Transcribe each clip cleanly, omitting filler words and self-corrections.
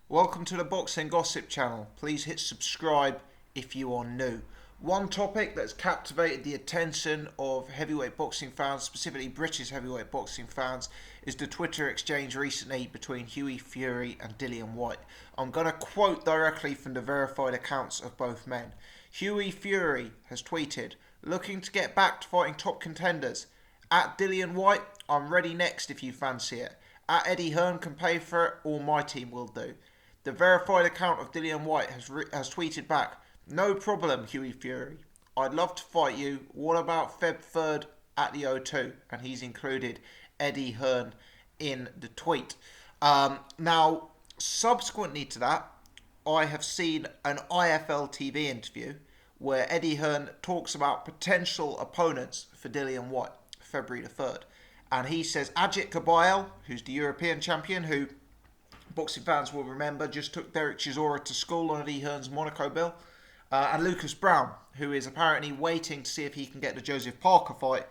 Welcome to the Boxing Gossip channel. Please hit subscribe if you are new. One topic that's captivated the attention of heavyweight boxing fans, specifically British heavyweight boxing fans, is the Twitter exchange recently between Hughie Fury and Dillian Whyte. I'm going to quote directly from the verified accounts of both men. Hughie Fury has tweeted, "Looking to get back to fighting top contenders. At Dillian Whyte, I'm ready next if you fancy it. At Eddie Hearn can pay for it, or my team will do." The verified account of Dillian Whyte has tweeted back, "No problem, Hughie Fury. I'd love to fight you. What about Feb 3rd at the O2?" And he's included Eddie Hearn in the tweet. Now, subsequently to that, I have seen an IFL TV interview where Eddie Hearn talks about potential opponents for Dillian Whyte, February the 3rd. And he says Ajit Kabayel, who's the European champion, who boxing fans will remember just took Derek Chisora to school on Eddie Hearn's Monaco bill, and Lucas Brown, who is apparently waiting to see if he can get the Joseph Parker fight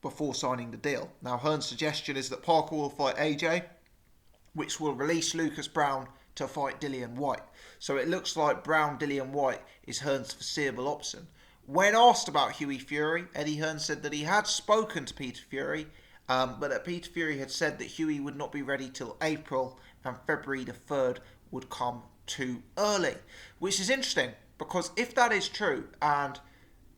before signing the deal. Now, Hearn's suggestion is that Parker will fight AJ, which will release Lucas Brown to fight Dillian Whyte. So it looks like Dillian Whyte is Hearn's foreseeable option. When asked about Hughie Fury, Eddie Hearn said that he had spoken to Peter Fury, but that Peter Fury had said that Hughie would not be ready till April and February the 3rd would come too early. Which is interesting, because if that is true, and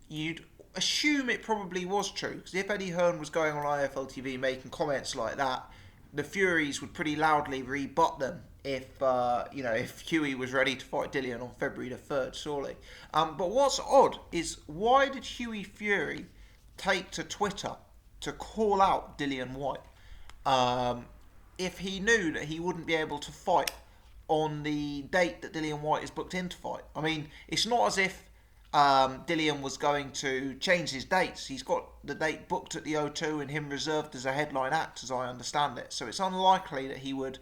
you'd assume it probably was true, because if Eddie Hearn was going on IFL TV making comments like that, the Furies would pretty loudly rebut them if Hughie was ready to fight Dillian on February the 3rd, surely. But what's odd is, why did Hughie Fury take to Twitter to call out Dillian Whyte if he knew that he wouldn't be able to fight on the date that Dillian Whyte is booked in to fight? I mean, it's not as if Dillian was going to change his dates. He's got the date booked at the O2 and him reserved as a headline act, as I understand it. So it's unlikely that he would,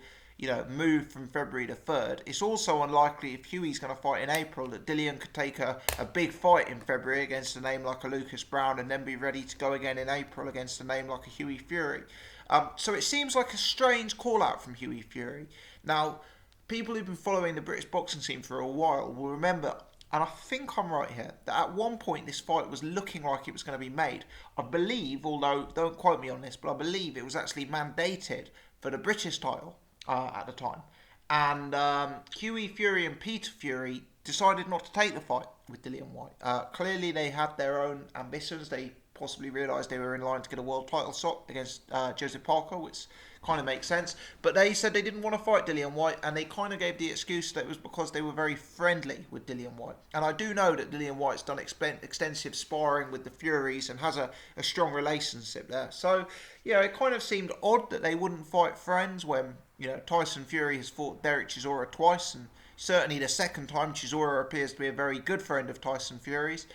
move from February the 3rd. It's also unlikely, if Hughie's going to fight in April, that Dillian could take a big fight in February against a name like a Lucas Brown and then be ready to go again in April against a name like a Hughie Fury. So it seems like a strange call out from Hughie Fury. Now, people who've been following the British boxing scene for a while will remember, and I think I'm right here, that at one point this fight was looking like it was going to be made. I believe, although don't quote me on this, but I believe it was actually mandated for the British title at the time. And Hughie Fury and Peter Fury decided not to take the fight with Dillian Whyte. Clearly they had their own ambitions. They possibly realised they were in line to get a world title shot against Joseph Parker, which kind of makes sense. But they said they didn't want to fight Dillian Whyte, and they kind of gave the excuse that it was because they were very friendly with Dillian Whyte. And I do know that Dillian Whyte's done extensive sparring with the Furies and has a strong relationship there. So, it kind of seemed odd that they wouldn't fight friends when, Tyson Fury has fought Derek Chisora twice, and certainly the second time Chisora appears to be a very good friend of Tyson Fury's.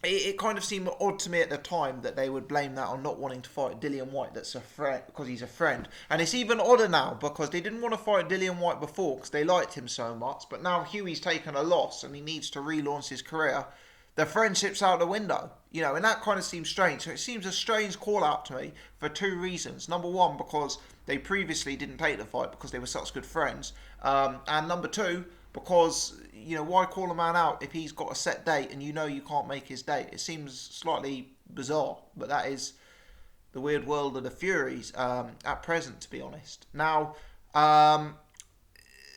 It kind of seemed odd to me at the time that they would blame that on not wanting to fight Dillian Whyte, that's a friend, because he's a friend. And it's even odder now, because they didn't want to fight Dillian Whyte before because they liked him so much, but now Hughie's taken a loss and he needs to relaunch his career. The friendship's out the window, and that kind of seems strange. So it seems a strange call out to me for two reasons. Number one, because they previously didn't take the fight because they were such good friends. And number two, because, why call a man out if he's got a set date and you can't make his date? It seems slightly bizarre, but that is the weird world of the Furies at present, to be honest. Now,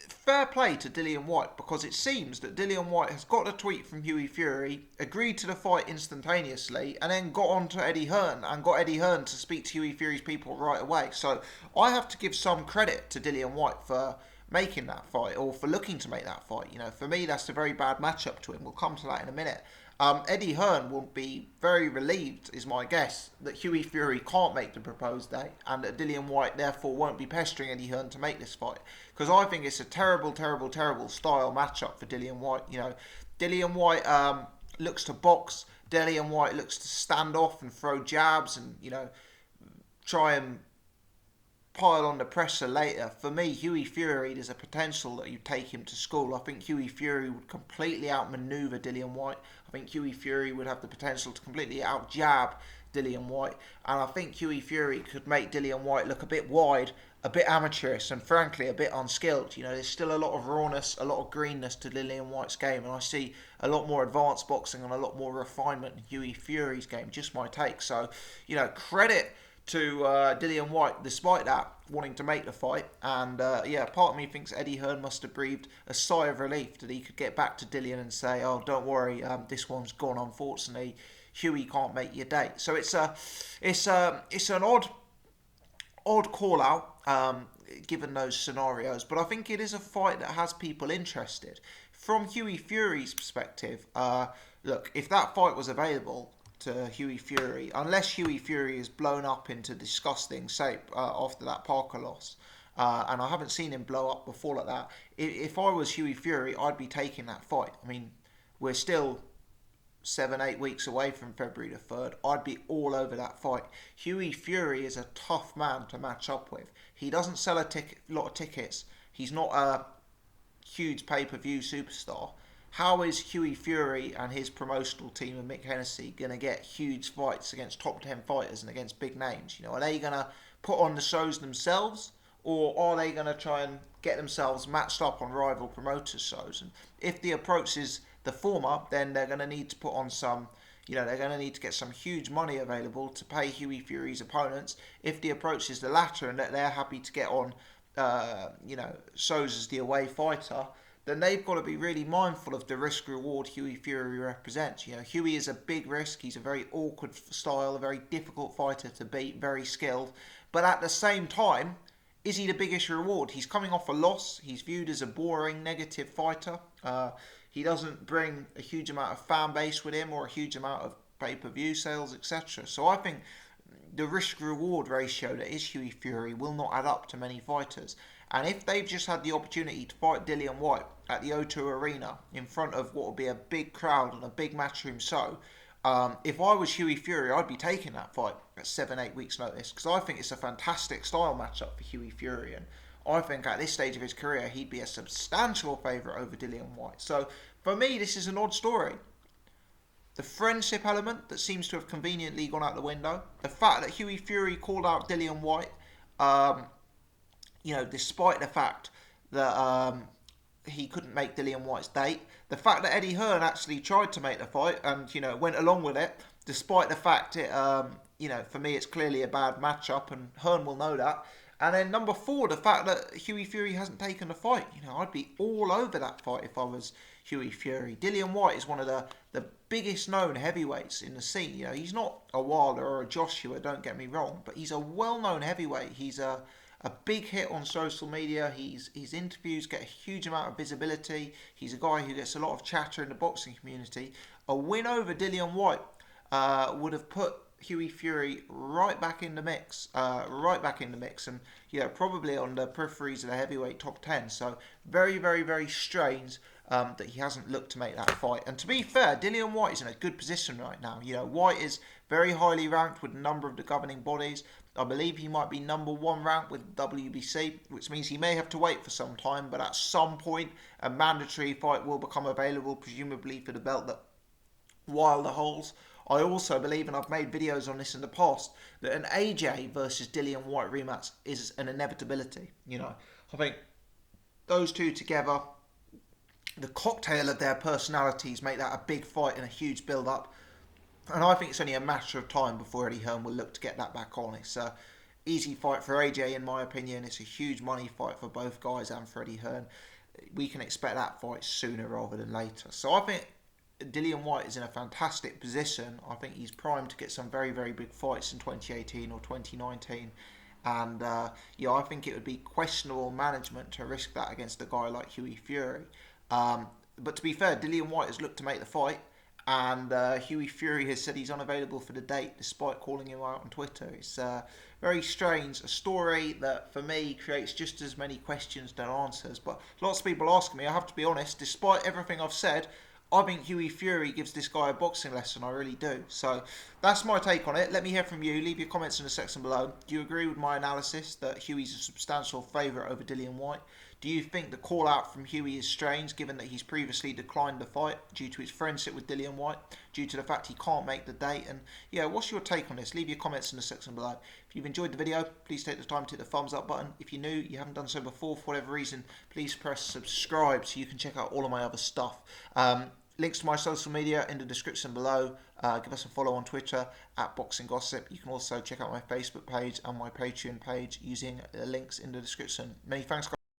fair play to Dillian Whyte, because it seems that Dillian Whyte has got a tweet from Hughie Fury, agreed to the fight instantaneously, and then got on to Eddie Hearn and got Eddie Hearn to speak to Hughie Fury's people right away. So I have to give some credit to Dillian Whyte for making that fight, or for looking to make that fight. For me, that's a very bad matchup to him. We'll come to that in a minute. Eddie Hearn will be very relieved, is my guess, that Hughie Fury can't make the proposed date, and that Dillian Whyte therefore won't be pestering Eddie Hearn to make this fight. Because I think it's a terrible, terrible, terrible style matchup for Dillian Whyte. Dillian Whyte looks to box. Dillian Whyte looks to stand off and throw jabs and, try and pile on the pressure later. For me, Hughie Fury, there's a potential that you take him to school. I think Hughie Fury would completely outmaneuver Dillian Whyte. I think Hughie Fury would have the potential to completely out-jab Dillian Whyte, and I think Hughie Fury could make Dillian Whyte look a bit wide, a bit amateurish, and frankly a bit unskilled. You know, there's still a lot of rawness, a lot of greenness to Dillian Whyte's game, and I see a lot more advanced boxing and a lot more refinement in Hughie Fury's game. Just my take. So, you know, credit to Dillian Whyte, despite that, wanting to make the fight. And yeah, part of me thinks Eddie Hearn must have breathed a sigh of relief that he could get back to Dillian and say, "Oh, don't worry, this one's gone. Unfortunately, Hughie can't make your date." So it's an odd call out, given those scenarios. But I think it is a fight that has people interested. From Hughie Fury's perspective, look, if that fight was available to Hughie Fury, unless Hughie Fury is blown up into disgusting shape after that Parker loss, and I haven't seen him blow up before like that. If I was Hughie Fury, I'd be taking that fight. I mean, we're still 7-8 weeks away from February the 3rd. I'd be all over that fight. Hughie Fury is a tough man to match up with. He doesn't sell a lot of tickets. He's not a huge pay-per-view superstar. How is Hughie Fury and his promotional team and Mick Hennessy going to get huge fights against top 10 fighters and against big names? You know, are they going to put on the shows themselves, or are they going to try and get themselves matched up on rival promoters' shows? And if the approach is the former, then they're going to need to put on some, you know, they're going to need to get some huge money available to pay Hughie Fury's opponents. If the approach is the latter and that they're happy to get on, you know, shows as the away fighter, then they've got to be really mindful of the risk-reward Hughie Fury represents. You know, Hughie is a big risk. He's a very awkward style, a very difficult fighter to beat, very skilled. But at the same time, is he the biggest reward? He's coming off a loss. He's viewed as a boring, negative fighter. He doesn't bring a huge amount of fan base with him or a huge amount of pay-per-view sales, etc. So I think the risk-reward ratio that is Hughie Fury will not add up to many fighters. And if they've just had the opportunity to fight Dillian Whyte at the O2 Arena in front of what will be a big crowd and a big matchroom show, if I was Hughie Fury, I'd be taking that fight at 7-8 weeks notice, because I think it's a fantastic style matchup for Hughie Fury, and I think at this stage of his career he'd be a substantial favourite over Dillian Whyte. So for me, this is an odd story. The friendship element that seems to have conveniently gone out the window, the fact that Hughie Fury called out Dillian Whyte, you know, despite the fact that he couldn't make Dillian Whyte's date, the fact that Eddie Hearn actually tried to make the fight and, you know, went along with it, despite the fact it, you know, for me it's clearly a bad matchup and Hearn will know that. And then number 4, the fact that Hughie Fury hasn't taken the fight. You know, I'd be all over that fight if I was Hughie Fury. Dillian Whyte is one of the biggest known heavyweights in the scene. You know, he's not a Wilder or a Joshua, don't get me wrong, but he's a well-known heavyweight. He's a big hit on social media. His interviews get a huge amount of visibility. He's a guy who gets a lot of chatter in the boxing community. A win over Dillian Whyte would have put Hughie Fury right back in the mix, and, you know, probably on the peripheries of the heavyweight top 10. So very, very, very strange that he hasn't looked to make that fight. And to be fair, Dillian Whyte is in a good position right now. You know, Whyte is very highly ranked with a number of the governing bodies. I believe he might be number 1 ranked with WBC, which means he may have to wait for some time, but at some point a mandatory fight will become available, presumably for the belt that Wilder holds. I also believe, and I've made videos on this in the past, that an AJ versus Dillian Whyte rematch is an inevitability. You know, I think those two together, the cocktail of their personalities, make that a big fight and a huge build-up. And I think it's only a matter of time before Eddie Hearn will look to get that back on. It's an easy fight for AJ, in my opinion. It's a huge money fight for both guys and for Eddie Hearn. We can expect that fight sooner rather than later. So I think Dillian Whyte is in a fantastic position. I think he's primed to get some very, very big fights in 2018 or 2019. And yeah, I think it would be questionable management to risk that against a guy like Hughie Fury. But to be fair, Dillian Whyte has looked to make the fight. And Hughie Fury has said he's unavailable for the date, despite calling him out on Twitter. It's very strange, a story that for me creates just as many questions than answers. But lots of people ask me, I have to be honest, despite everything I've said, I think Hughie Fury gives this guy a boxing lesson, I really do. So that's my take on it. Let me hear from you. Leave your comments in the section below. Do you agree with my analysis that Hughie's a substantial favourite over Dillian Whyte? Do you think the call out from Hughie is strange, given that he's previously declined the fight due to his friendship with Dillian Whyte, due to the fact he can't make the date? And yeah, what's your take on this? Leave your comments in the section below. If you've enjoyed the video, please take the time to hit the thumbs up button. If you're new, you haven't done so before for whatever reason, please press subscribe so you can check out all of my other stuff. Links to my social media in the description below. Give us a follow on Twitter at Boxing Gossip. You can also check out my Facebook page and my Patreon page using the links in the description. Many thanks, guys.